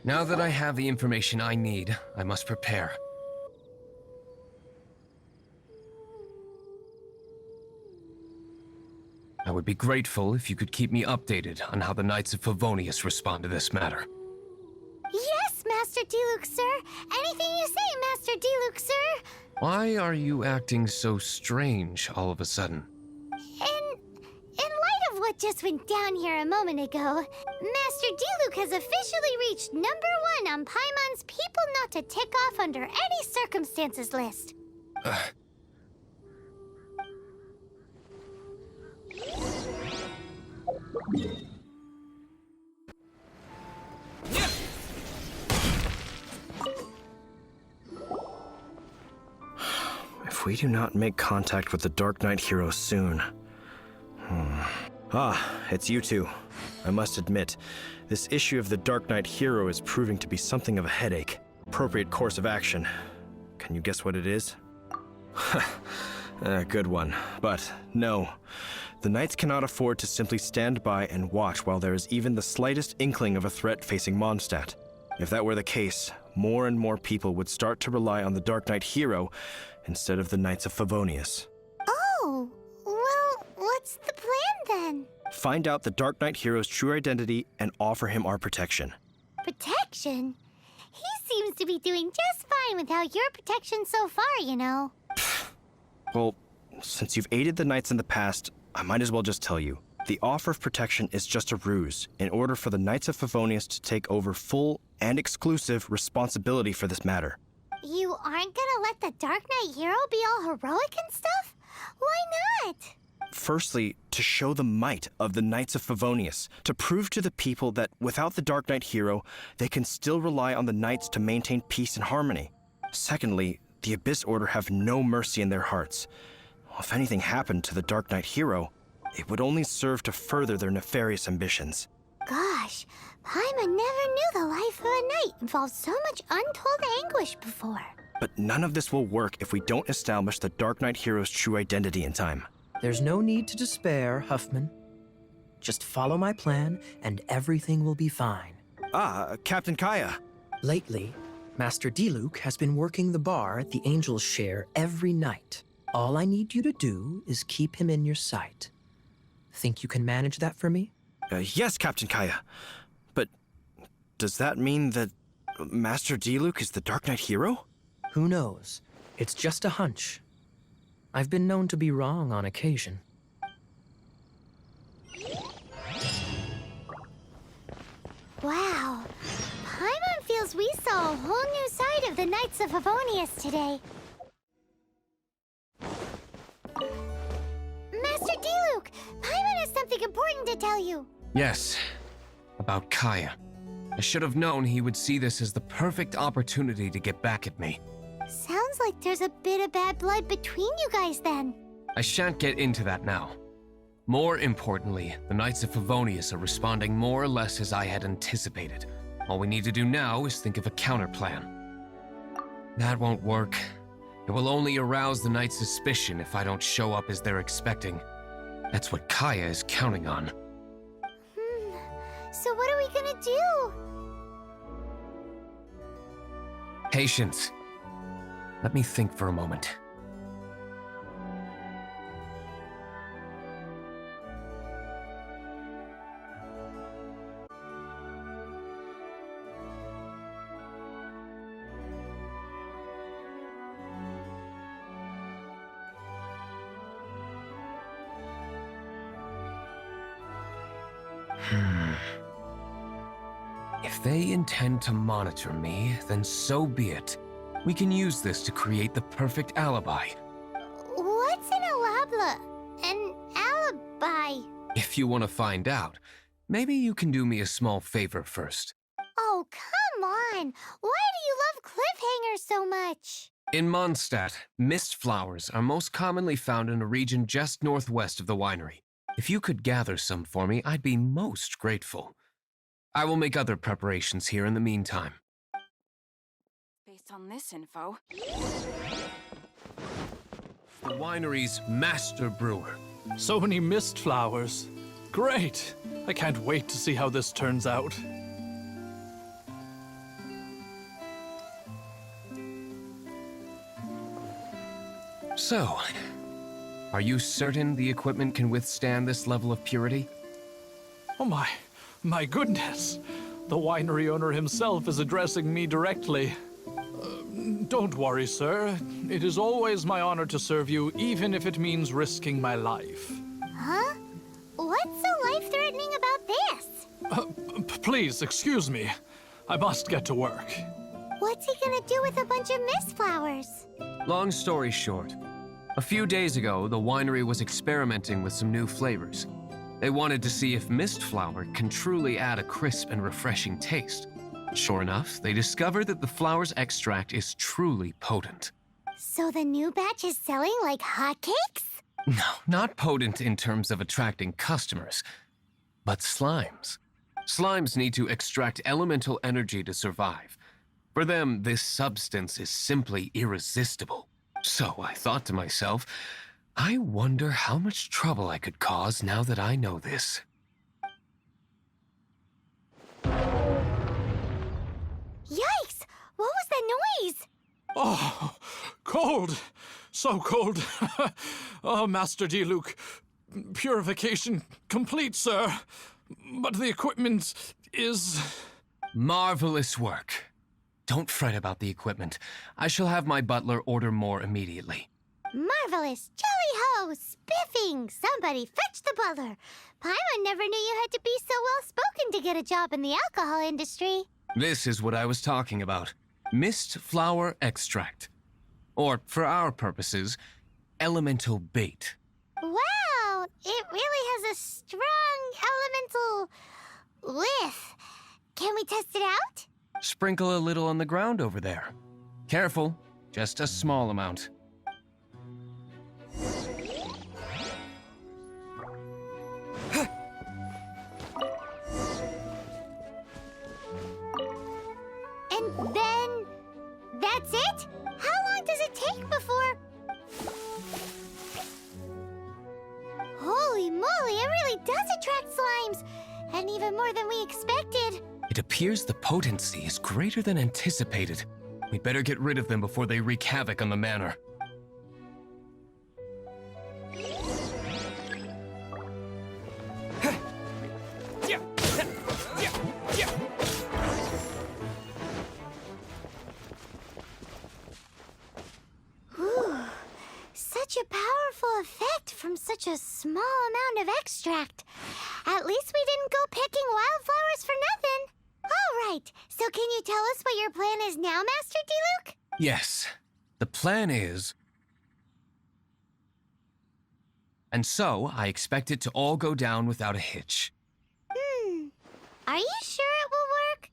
Now that I have the information I need, I must prepare. I would be grateful if you could keep me updated on how the Knights of Favonius respond to this matter. Yes, Master Diluc, sir. Anything you say, Master Diluc, sir. Why are you acting so strange all of a sudden? In light of what just went down here a moment ago, Master Diluc has officially reached #1 on Paimon's People Not to Tick Off Under Any Circumstances list. If we do not make contact with the Dark Knight hero soon... Ah, it's you two. I must admit, this issue of the Dark Knight hero is proving to be something of a headache. Appropriate course of action. Can you guess what it is? Good one. But no. The Knights cannot afford to simply stand by and watch while there is even the slightest inkling of a threat facing Mondstadt. If that were the case, more and more people would start to rely on the Dark Knight hero instead of the Knights of Favonius. Oh, well, what's the plan then? Find out the Dark Knight hero's true identity and offer him our protection. Protection? He seems to be doing just fine without your protection so far, you know. Well, since you've aided the Knights in the past, I might as well just tell you. The offer of protection is just a ruse in order for the Knights of Favonius to take over full and exclusive responsibility for this matter. You aren't gonna let the Dark Knight hero be all heroic and stuff? Why not? Firstly, to show the might of the Knights of Favonius, to prove to the people that without the Dark Knight hero, they can still rely on the Knights to maintain peace and harmony. Secondly, the Abyss Order have no mercy in their hearts. If anything happened to the Dark Knight hero, it would only serve to further their nefarious ambitions. Gosh, Paimon never knew the life of a knight involved so much untold anguish before. But none of this will work if we don't establish the Dark Knight hero's true identity in time. There's no need to despair, Huffman. Just follow my plan, and everything will be fine. Ah, Captain Kaya. Lately, Master Diluc has been working the bar at the Angel's Share every night. All I need you to do is keep him in your sight. Think you can manage that for me? Yes, Captain Kaya. But does that mean that Master Diluc is the Dark Knight hero? Who knows? It's just a hunch. I've been known to be wrong on occasion. Wow. Paimon feels we saw a whole new side of the Knights of Favonius today. Master Diluc, Paimon has something important to tell you. Yes, about Kaya. I should have known he would see this as the perfect opportunity to get back at me. Sounds like there's a bit of bad blood between you guys then. I shan't get into that now. More importantly, the Knights of Favonius are responding more or less as I had anticipated. All we need to do now is think of a counterplan. That won't work. It will only arouse the Knights' suspicion if I don't show up as they're expecting. That's what Kaya is counting on. So what are we gonna do? Patience. Let me think for a moment. If they intend to monitor me, then so be it. We can use this to create the perfect alibi. What's an alibi? If you want to find out, maybe you can do me a small favor first. Oh, come on! Why do you love cliffhangers so much? In Mondstadt, mist flowers are most commonly found in a region just northwest of the winery. If you could gather some for me, I'd be most grateful. I will make other preparations here in the meantime. Based on this info... The winery's master brewer. So many mist flowers. Great! I can't wait to see how this turns out. So, are you certain the equipment can withstand this level of purity? Oh my goodness. The winery owner himself is addressing me directly. Don't worry, sir. It is always my honor to serve you, even if it means risking my life. Huh? What's so life-threatening about this? Please, excuse me. I must get to work. What's he gonna do with a bunch of mist flowers? Long story short, a few days ago, the winery was experimenting with some new flavors. They wanted to see if mist flower can truly add a crisp and refreshing taste. Sure enough, they discovered that the flower's extract is truly potent. So the new batch is selling like hotcakes? No, not potent in terms of attracting customers, but slimes. Slimes need to extract elemental energy to survive. For them, this substance is simply irresistible. So I thought to myself, I wonder how much trouble I could cause now that I know this. Yikes! What was that noise? Oh, cold. So cold. Oh, Master Diluc. Purification complete, sir. But the equipment is... Marvelous work. Don't fret about the equipment. I shall have my butler order more immediately. Marvelous! Jolly-ho! Spiffing! Somebody fetch the butler! Paimon never knew you had to be so well-spoken to get a job in the alcohol industry. This is what I was talking about. Mist flower extract. Or, for our purposes, elemental bait. Wow! It really has a strong elemental whiff. Can we test it out? Sprinkle a little on the ground over there. Careful, just a small amount. And then... that's it? How long does it take before... Holy moly, it really does attract slimes! And even more than we expected. It appears the potency is greater than anticipated. We'd better get rid of them before they wreak havoc on the manor. Ooh, such a powerful effect from such a small amount of extract. At least we didn't go picking wildflowers for nothing. All right, so can you tell us what your plan is now, Master Diluc? Yes, the plan is... And so, I expect it to all go down without a hitch. Are you sure it will work?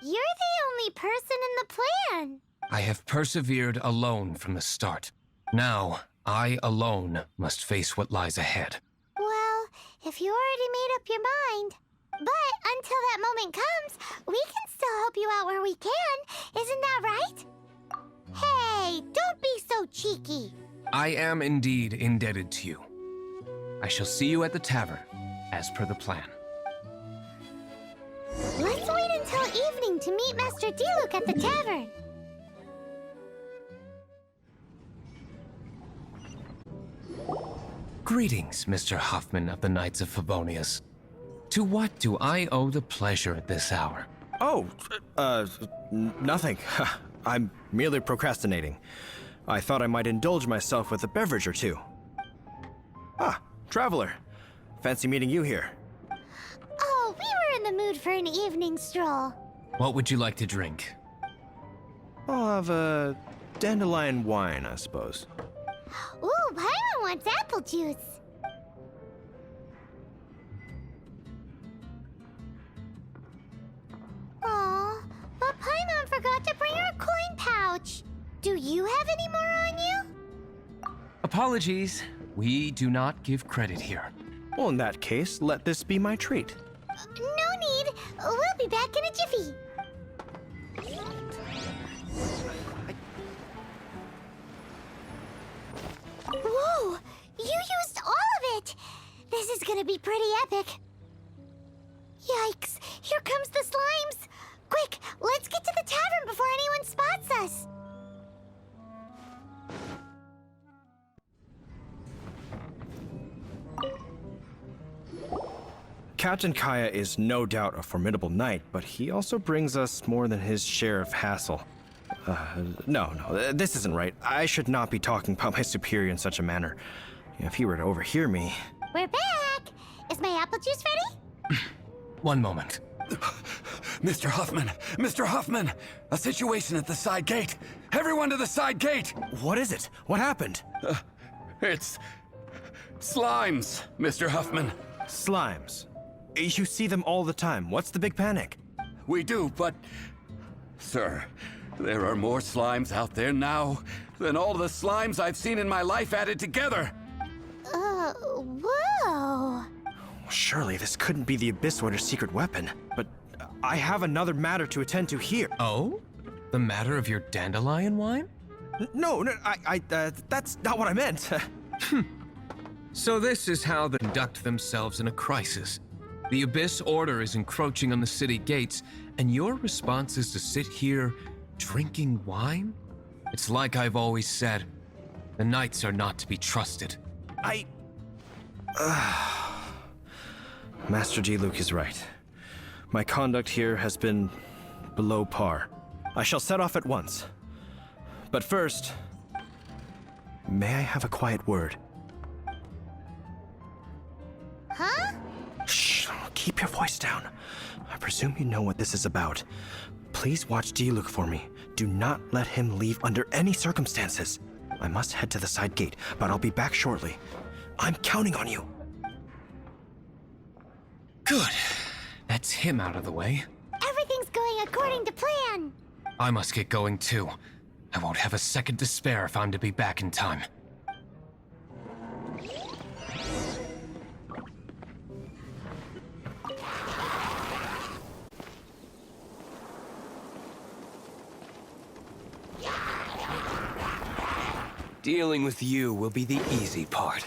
You're the only person in the plan. I have persevered alone from the start. Now, I alone must face what lies ahead. Well, if you already made up your mind. But until that moment comes, we can still help you out where we can. Isn't that right? Hey, don't be so cheeky. I am indeed indebted to you. I shall see you at the tavern, as per the plan. Let's wait until evening to meet Master Diluc at the tavern. Greetings, Mr. Huffman of the Knights of Favonius. To what do I owe the pleasure at this hour? Oh, nothing. I'm merely procrastinating. I thought I might indulge myself with a beverage or two. Ah, traveler. Fancy meeting you here. Oh, we were in the mood for an evening stroll. What would you like to drink? I'll have a dandelion wine, I suppose. Ooh, Paimon wants apple juice. Aw, but Paimon forgot to bring her coin pouch. Do you have any more on you? Apologies, we do not give credit here. Well, in that case, let this be my treat. No need. We'll be back in a jiffy. Whoa! You used all of it! This is gonna be pretty epic. Yikes! Here comes the slimes! Quick, let's get to the tavern before anyone spots us! Captain Kaya is no doubt a formidable knight, but he also brings us more than his share of hassle. No, this isn't right. I should not be talking about my superior in such a manner. If he were to overhear me... We're back! Is my apple juice ready? One moment. Mr. Huffman! Mr. Huffman! A situation at the side gate! Everyone to the side gate! What is it? What happened? It's... slimes, Mr. Huffman. Slimes. You see them all the time. What's the big panic? We do, but... Sir, there are more slimes out there now than all the slimes I've seen in my life added together! Whoa! Surely this couldn't be the Abyss Order's secret weapon. But I have another matter to attend to here. Oh? The matter of your dandelion wine? No, that's not what I meant. So this is how they conduct themselves in a crisis. The Abyss Order is encroaching on the city gates, and your response is to sit here drinking wine? It's like I've always said, the knights are not to be trusted. Master Diluc is right. My conduct here has been below par. I shall set off at once. But first, may I have a quiet word? Huh? Shh, keep your voice down. I presume you know what this is about. Please watch Diluc for me. Do not let him leave under any circumstances. I must head to the side gate, but I'll be back shortly. I'm counting on you. Good. That's him out of the way. Everything's going according to plan. I must get going too. I won't have a second to spare if I'm to be back in time. Dealing with you will be the easy part.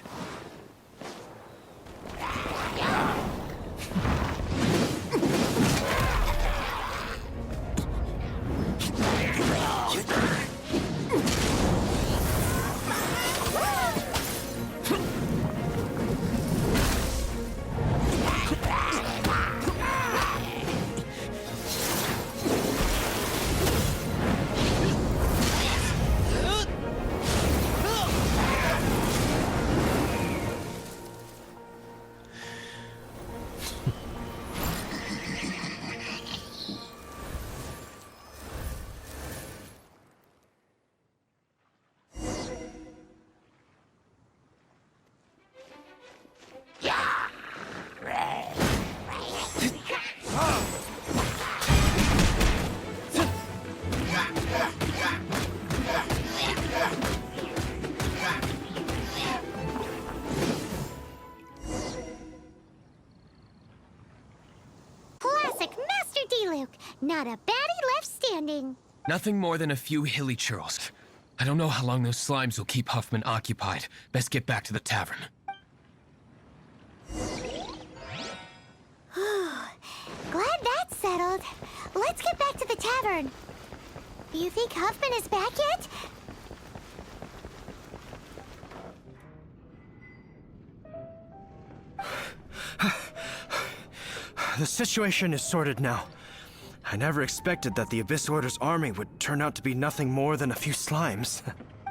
Not a baddie left standing. Nothing more than a few hilly churls. I don't know how long those slimes will keep Huffman occupied. Best get back to the tavern. Glad that's settled. Let's get back to the tavern. You think Huffman is back yet? The situation is sorted now. I never expected that the Abyss Order's army would turn out to be nothing more than a few slimes.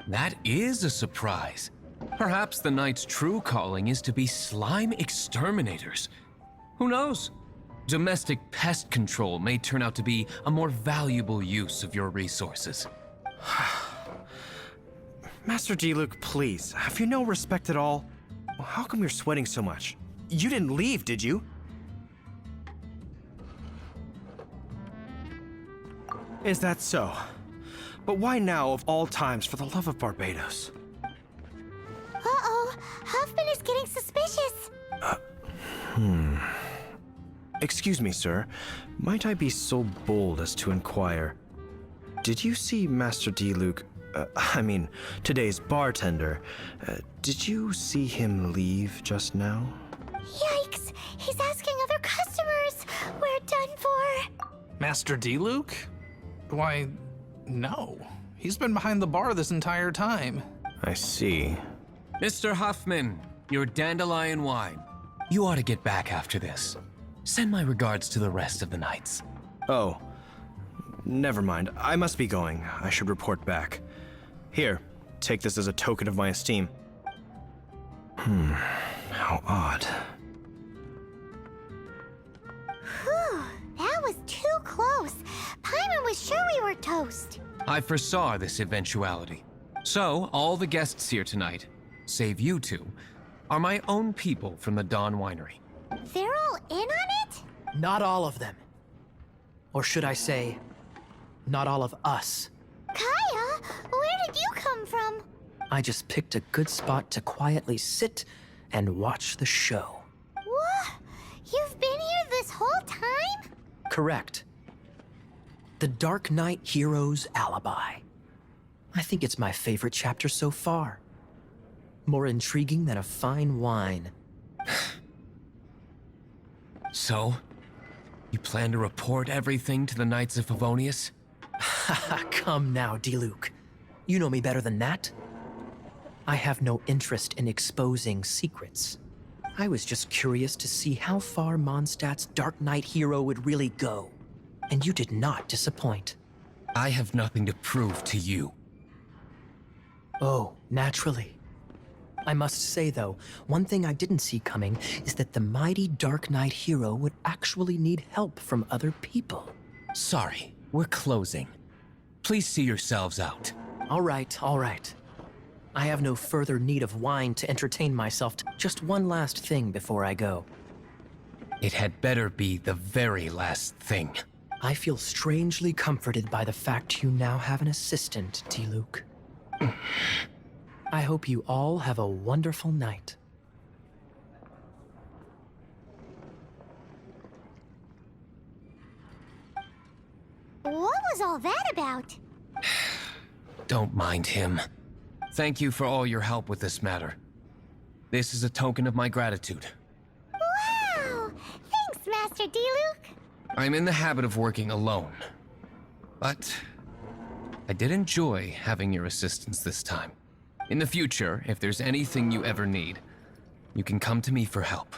That is a surprise. Perhaps the Knight's true calling is to be slime exterminators. Who knows? Domestic pest control may turn out to be a more valuable use of your resources. Master Diluc, please, have you no respect at all? How come you're sweating so much? You didn't leave, did you? Is that so? But why now of all times, for the love of Barbados? Uh-oh, Huffman is getting suspicious. Excuse me, sir. Might I be so bold as to inquire? Did you see Master Diluc, today's bartender, did you see him leave just now? Yikes, he's asking other customers. We're done for. Master Diluc? Why, no. He's been behind the bar this entire time. I see. Mr. Huffman, your dandelion wine. You ought to get back after this. Send my regards to the rest of the knights. Oh, never mind. I must be going. I should report back. Here, take this as a token of my esteem. How odd. Whew, that was too close. Paimon was sure we were toast. I foresaw this eventuality. So, all the guests here tonight, save you two, are my own people from the Dawn Winery. They're all in on it? Not all of them. Or should I say, not all of us. Kaya, where did you come from? I just picked a good spot to quietly sit and watch the show. What? You've been here this whole time? Correct. The Dark Knight Hero's Alibi. I think it's my favorite chapter so far. More intriguing than a fine wine. So, you plan to report everything to the Knights of Favonius? Come now, Diluc. You know me better than that. I have no interest in exposing secrets. I was just curious to see how far Mondstadt's Dark Knight hero would really go. And you did not disappoint. I have nothing to prove to you. Oh, naturally. I must say, though, one thing I didn't see coming is that the mighty Dark Knight hero would actually need help from other people. Sorry, we're closing. Please see yourselves out. All right, all right. I have no further need of wine to entertain myself. Just one last thing before I go. It had better be the very last thing. I feel strangely comforted by the fact you now have an assistant, Diluc. I hope you all have a wonderful night. What was all that about? Don't mind him. Thank you for all your help with this matter. This is a token of my gratitude. Wow! Thanks, Master Diluc. I'm in the habit of working alone. But I did enjoy having your assistance this time. In the future, if there's anything you ever need, you can come to me for help.